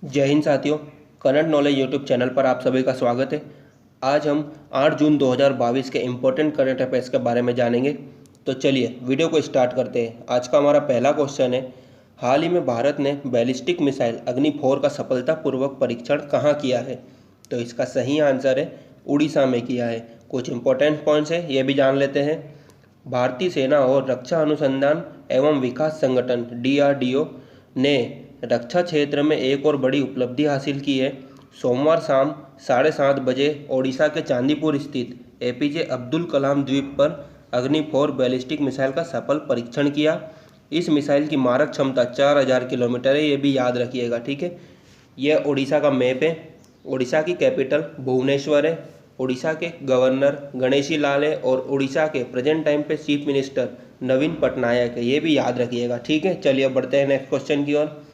जय हिंद साथियों। Current knowledge YouTube channel पर आप सभी का स्वागत है। आज हम 8 जून 2022 के इम्पोर्टेंट करंट अफेयर्स के बारे में जानेंगे। तो चलिए वीडियो को स्टार्ट करते हैं। आज का हमारा पहला क्वेश्चन है, हाल ही में भारत ने बैलिस्टिक मिसाइल अग्नि-4 का सफलतापूर्वक परीक्षण कहाँ किया है? तो इसका सही आंसर है उड़ीसा में किया है। कुछ इंपॉर्टेंट पॉइंट्स है ये भी जान लेते हैं। भारतीय सेना और रक्षा अनुसंधान एवं विकास संगठन DRDO ने रक्षा क्षेत्र में एक और बड़ी उपलब्धि हासिल की है। सोमवार शाम 7:30 बजे ओडिशा के चांदीपुर स्थित APJ अब्दुल कलाम द्वीप पर अग्नि-4 बैलिस्टिक मिसाइल का सफल परीक्षण किया। इस मिसाइल की मारक क्षमता 4000 किलोमीटर है, ये भी याद रखिएगा, ठीक है। यह उड़ीसा का मैप है। उड़ीसा की कैपिटल भुवनेश्वर है। उड़ीसा के गवर्नर गणेशी लाल है और उड़ीसा के प्रेजेंट टाइम पे चीफ मिनिस्टर नवीन पटनायक है, ये भी याद रखिएगा, ठीक है। चलिए बढ़ते हैं नेक्स्ट क्वेश्चन की ओर।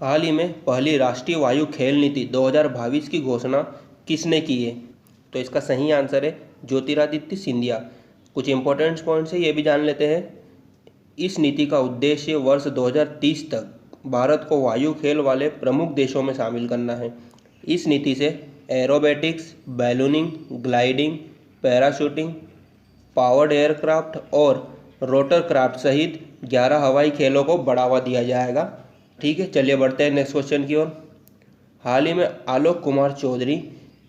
हाल ही में पहली राष्ट्रीय वायु खेल नीति 2022 की घोषणा किसने की है? तो इसका सही आंसर है ज्योतिरादित्य सिंधिया। कुछ इंपॉर्टेंट पॉइंट्स है ये भी जान लेते हैं। इस नीति का उद्देश्य वर्ष 2030 तक भारत को वायु खेल वाले प्रमुख देशों में शामिल करना है। इस नीति से aerobatics, ballooning, gliding, parachuting, powered aircraft और रोटर क्राफ्ट सहित 11 हवाई खेलों को बढ़ावा दिया जाएगा, ठीक है। चलिए बढ़ते हैं नेक्स्ट क्वेश्चन की ओर। हाल ही में आलोक कुमार चौधरी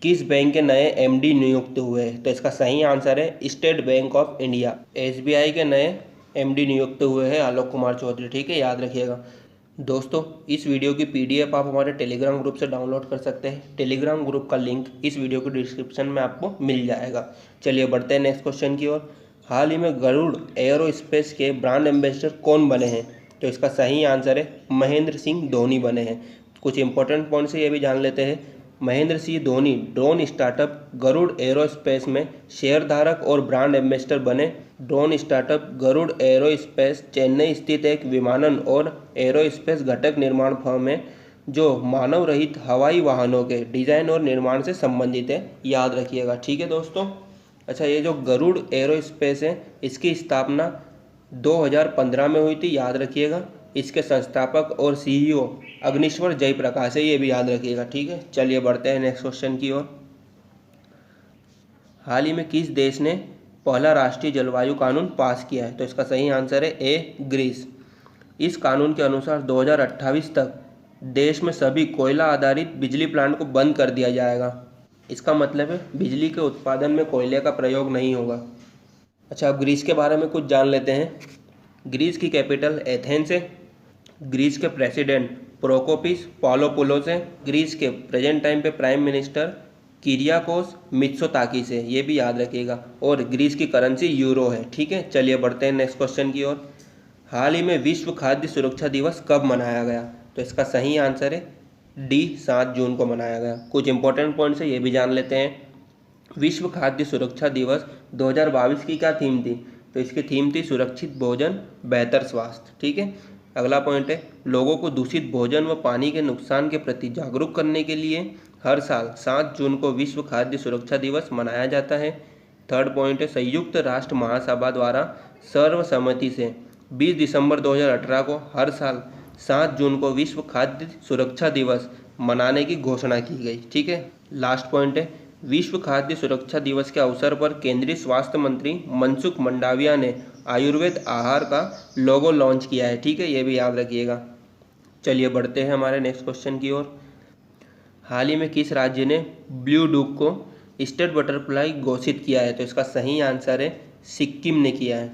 किस बैंक के नए MD नियुक्त हुए हैं? तो इसका सही आंसर है state bank of India. SBI के नए MD नियुक्त हुए हैं आलोक कुमार चौधरी, ठीक है, याद रखिएगा। दोस्तों, इस वीडियो की PDF आप हमारे टेलीग्राम ग्रुप से डाउनलोड कर सकते हैं। टेलीग्राम ग्रुप का लिंक इस वीडियो के डिस्क्रिप्शन में आपको मिल जाएगा। चलिए बढ़ते हैं नेक्स्ट क्वेश्चन की ओर। हाल ही में गरुड़ एयरोस्पेस के ब्रांड एम्बेसडर कौन बने हैं? तो इसका सही आंसर है महेंद्र सिंह धोनी बने हैं। कुछ इंपॉर्टेंट पॉइंट्स ये भी जान लेते हैं। Mahendra Singh Dhoni drone startup Garuda aerospace में शेयरधारक और ब्रांड एम्बेसडर बने। Drone startup Garuda aerospace Chennai स्थित एक विमानन और एरोस्पेस घटक निर्माण फर्म है जो मानव रहित हवाई वाहनों के डिजाइन और निर्माण से संबंधित है, याद रखिएगा, ठीक है दोस्तों। अच्छा, ये जो गरुड़ एरोस्पेस है इसकी स्थापना 2015 में हुई थी, याद रखिएगा। इसके संस्थापक और CEO अग्निश्वर जयप्रकाश है, ये भी याद रखिएगा, ठीक है। चलिए बढ़ते हैं नेक्स्ट क्वेश्चन की ओर। हाल ही में किस देश ने पहला राष्ट्रीय जलवायु कानून पास किया है? तो इसका सही आंसर है A ग्रीस। इस कानून के अनुसार 2028 तक देश में सभी कोयला आधारित बिजली प्लांट को बंद कर दिया जाएगा। इसका मतलब है बिजली के उत्पादन में कोयले का प्रयोग नहीं होगा। अच्छा, अब ग्रीस के बारे में कुछ जान लेते हैं। ग्रीस की कैपिटल एथेंस है। ग्रीस के प्रेसिडेंट प्रोकोपिस पालोपुलोस हैं। ग्रीस के प्रेजेंट टाइम पे प्राइम मिनिस्टर किरियाकोस मित्सोताकिस है, ये भी याद रखिएगा। और ग्रीस की करेंसी यूरो है, ठीक है। चलिए बढ़ते हैं नेक्स्ट क्वेश्चन की ओर। हाल ही में विश्व खाद्य सुरक्षा दिवस कब मनाया गया? तो इसका सही आंसर है D 7 जून को मनाया गया। कुछ इंपॉर्टेंट पॉइंट्स है ये भी जान लेते हैं। विश्व खाद्य सुरक्षा दिवस 2022 की क्या थीम थी? तो इसकी थीम थी सुरक्षित भोजन बेहतर स्वास्थ्य, ठीक है। अगला पॉइंट है, लोगों को दूषित भोजन व पानी के नुकसान के प्रति जागरूक करने के लिए हर साल 7 जून को विश्व खाद्य सुरक्षा दिवस मनाया जाता है। थर्ड पॉइंट है, संयुक्त राष्ट्र महासभा द्वारा सर्वसम्मति से 20 दिसंबर 2018 को हर साल 7 जून को विश्व खाद्य सुरक्षा दिवस मनाने की घोषणा की गई, ठीक है। लास्ट पॉइंट है, विश्व खाद्य सुरक्षा दिवस के अवसर पर केंद्रीय स्वास्थ्य मंत्री मनसुख मंडाविया ने आयुर्वेद आहार का लोगो लॉन्च किया है, ठीक है, ये भी याद रखिएगा। चलिए बढ़ते हैं हमारे नेक्स्ट क्वेश्चन की ओर। हाल ही में किस राज्य ने ब्लू डुक को स्टेट बटरफ्लाई घोषित किया है? तो इसका सही आंसर है सिक्किम ने किया है।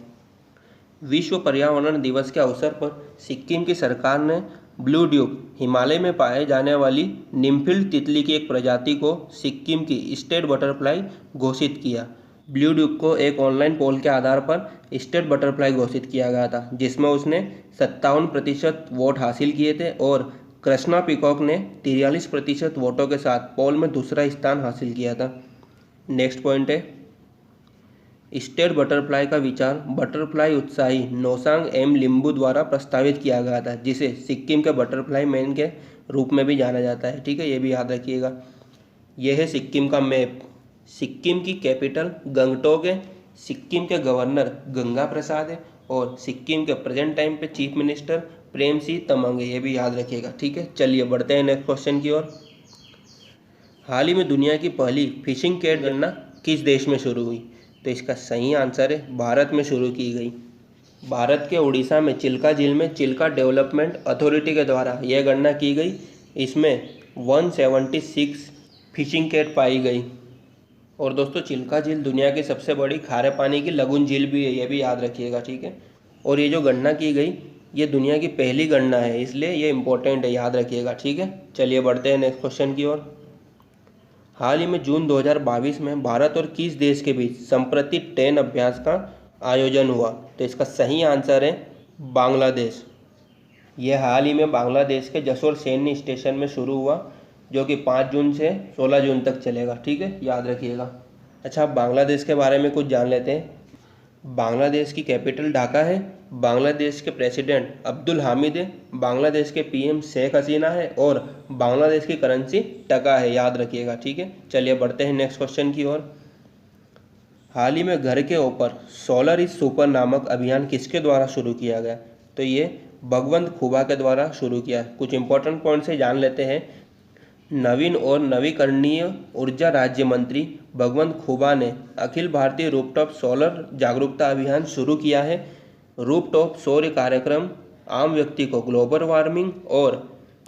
विश्व पर्यावरण दिवस के अवसर पर सिक्किम की सरकार ने ब्लू ड्यूक हिमालय में पाए जाने वाली निम्फिल्ड तितली की एक प्रजाति को सिक्किम की स्टेट बटरफ्लाई घोषित किया। ब्लू ड्यूक को एक ऑनलाइन पोल के आधार पर स्टेट बटरफ्लाई घोषित किया गया था, जिसमें उसने 57% वोट हासिल किए थे और कृष्णा पीकॉक ने 43% वोटों के साथ पोल में दूसरा स्थान हासिल किया था। नेक्स्ट पॉइंट है, स्टेट बटरफ्लाई का विचार बटरफ्लाई उत्साही नौसांग एम लिम्बू द्वारा प्रस्तावित किया गया था, जिसे सिक्किम के बटरफ्लाई मैन के रूप में भी जाना जाता है, ठीक है, ये भी याद रखिएगा। यह है सिक्किम का मैप। सिक्किम की कैपिटल गंगटोक है। सिक्किम के गवर्नर गंगा प्रसाद है और सिक्किम के प्रेजेंट टाइम पे चीफ मिनिस्टर प्रेम सी तमंगे, ये भी याद रखिएगा। ठीक है, चलिए बढ़ते हैं नेक्स्ट क्वेश्चन की ओर। हाल ही में दुनिया की पहली फिशिंग कैट गणना किस देश में शुरू हुई? तो इसका सही आंसर है भारत में शुरू की गई। भारत के उड़ीसा में चिल्का झील में चिल्का डेवलपमेंट अथॉरिटी के द्वारा यह गणना की गई। इसमें 176 फिशिंग कैट पाई गई। और दोस्तों, चिल्का झील दुनिया की सबसे बड़ी खारे पानी की लगून झील भी है, ये भी याद रखिएगा। ठीक है, और ये जो गणना की गई ये दुनिया की पहली गणना है, इसलिए ये इंपॉर्टेंट है, याद रखिएगा। ठीक है, चलिए बढ़ते हैं नेक्स्ट क्वेश्चन की ओर। हाल ही में जून 2022 में भारत और किस देश के बीच संप्रति ट्रेन अभ्यास का आयोजन हुआ? तो इसका सही आंसर है बांग्लादेश। यह हाल ही में बांग्लादेश के जसोर सैन्य स्टेशन में शुरू हुआ, जो कि 5 जून से 16 जून तक चलेगा। ठीक है, याद रखिएगा। अच्छा, अब बांग्लादेश के बारे में कुछ जान लेते हैं। बांग्लादेश की कैपिटल ढाका है। बांग्लादेश के प्रेसिडेंट अब्दुल हामिद है। बांग्लादेश के पीएम शेख हसीना है और बांग्लादेश की करेंसी टका है, याद रखिएगा। ठीक है, चलिए बढ़ते हैं नेक्स्ट क्वेश्चन की ओर। हाल ही में घर के ऊपर सोलर इज सुपर नामक अभियान किसके द्वारा शुरू किया गया? तो ये भगवंत खुबा के द्वारा शुरू किया। कुछ इंपॉर्टेंट पॉइंट से जान लेते हैं। नवीन और नवीकरणीय ऊर्जा राज्य मंत्री भगवंत खुबा ने अखिल भारतीय रूपटॉप सोलर जागरूकता अभियान शुरू किया है। रूपटॉप सौर कार्यक्रम आम व्यक्ति को ग्लोबल वार्मिंग और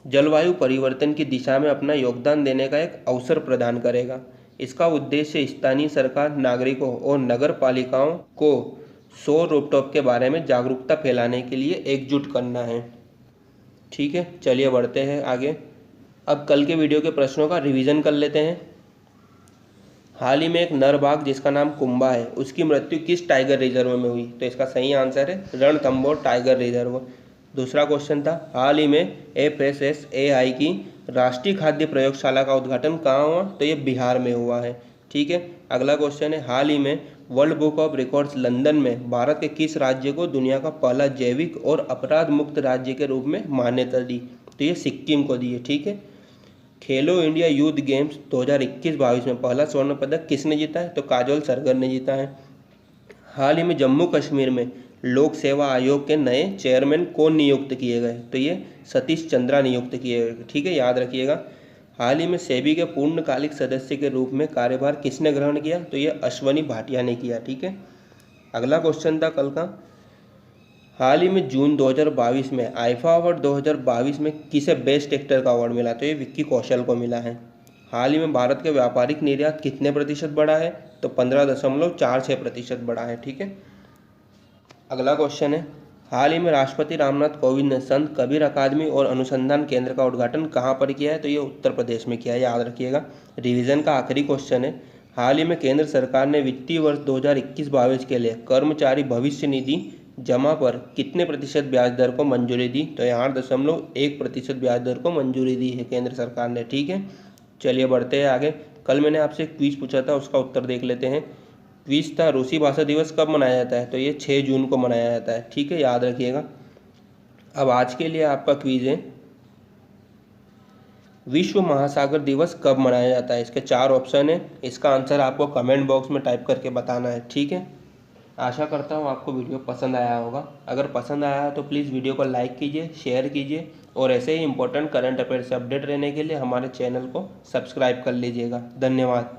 जलवायु परिवर्तन की दिशा में अपना योगदान देने का एक अवसर प्रदान करेगा। इसका उद्देश्य स्थानीय सरकार, नागरिकों और नगर पालिकाओं को सौर रूपटॉप के बारे में जागरूकता फैलाने के लिए एकजुट करना है। ठीक है, चलिए बढ़ते हैं आगे। अब कल के वीडियो के प्रश्नों का रिवीजन कर लेते हैं। हाल ही में एक नर बाघ जिसका नाम कुंबा है, उसकी मृत्यु किस टाइगर रिजर्व में हुई? तो इसका सही आंसर है रणथंभौर टाइगर रिजर्व। दूसरा क्वेश्चन था, हाल ही में FSSAI की राष्ट्रीय खाद्य प्रयोगशाला का उद्घाटन कहाँ हुआ? तो ये बिहार में हुआ है। ठीक है, अगला क्वेश्चन है, हाल ही में world book of records London में भारत के किस राज्य को दुनिया का पहला जैविक और अपराध मुक्त राज्य के रूप में मान्यता दी? तो ये सिक्किम को दी है। ठीक है, खेलो इंडिया यूथ गेम्स 2021-22 में पहला स्वर्ण पदक किसने जीता है? तो काजोल सरगर ने जीता है। हाल ही में जम्मू कश्मीर में लोक सेवा आयोग के नए चेयरमैन कौन नियुक्त किए गए? तो ये सतीश चंद्रा नियुक्त किए गए। ठीक है, याद रखिएगा। हाल ही में सेबी के पूर्णकालिक सदस्य के रूप में कार्यभार किसने ग्रहण किया? तो ये अश्वनी भाटिया ने किया। ठीक है, अगला क्वेश्चन था कल का, हाल ही में जून 2022 में आईफा अवार्ड 2022 में किसे बेस्ट एक्टर का अवार्ड मिला? तो ये विक्की कौशल को मिला है। हाल ही में भारत के व्यापारिक निर्यात कितने प्रतिशत बढ़ा है? तो 15.46% बढ़ा है। ठीक है, अगला क्वेश्चन है, हाल ही में राष्ट्रपति रामनाथ कोविंद ने संत कबीर अकादमी और अनुसंधान केंद्र का उद्घाटन कहाँ पर किया है? तो ये उत्तर प्रदेश में किया है, याद रखिएगा। रिवीजन का आखिरी क्वेश्चन है, हाल ही में केंद्र सरकार ने वित्तीय वर्ष 2021-22 के लिए कर्मचारी भविष्य निधि जमा पर कितने प्रतिशत ब्याज दर को मंजूरी दी? तो 8.1% ब्याज दर को मंजूरी दी है केंद्र सरकार ने। ठीक है, चलिए बढ़ते हैं आगे। कल मैंने आपसे क्विज पूछा था, उसका उत्तर देख लेते हैं। क्विज था, रूसी भाषा दिवस कब मनाया जाता है? तो ये 6 जून को मनाया जाता है। ठीक है, याद रखिएगा। अब आज के लिए आपका क्विज है, विश्व महासागर दिवस कब मनाया जाता है? इसके 4 ऑप्शन है, इसका आंसर आपको कमेंट बॉक्स में टाइप करके बताना है। ठीक है, आशा करता हूँ आपको वीडियो पसंद आया होगा। अगर पसंद आया है तो प्लीज़ वीडियो को लाइक कीजिए, शेयर कीजिए और ऐसे ही इंपॉर्टेंट करंट अफेयर से अपडेट रहने के लिए हमारे चैनल को सब्सक्राइब कर लीजिएगा। धन्यवाद।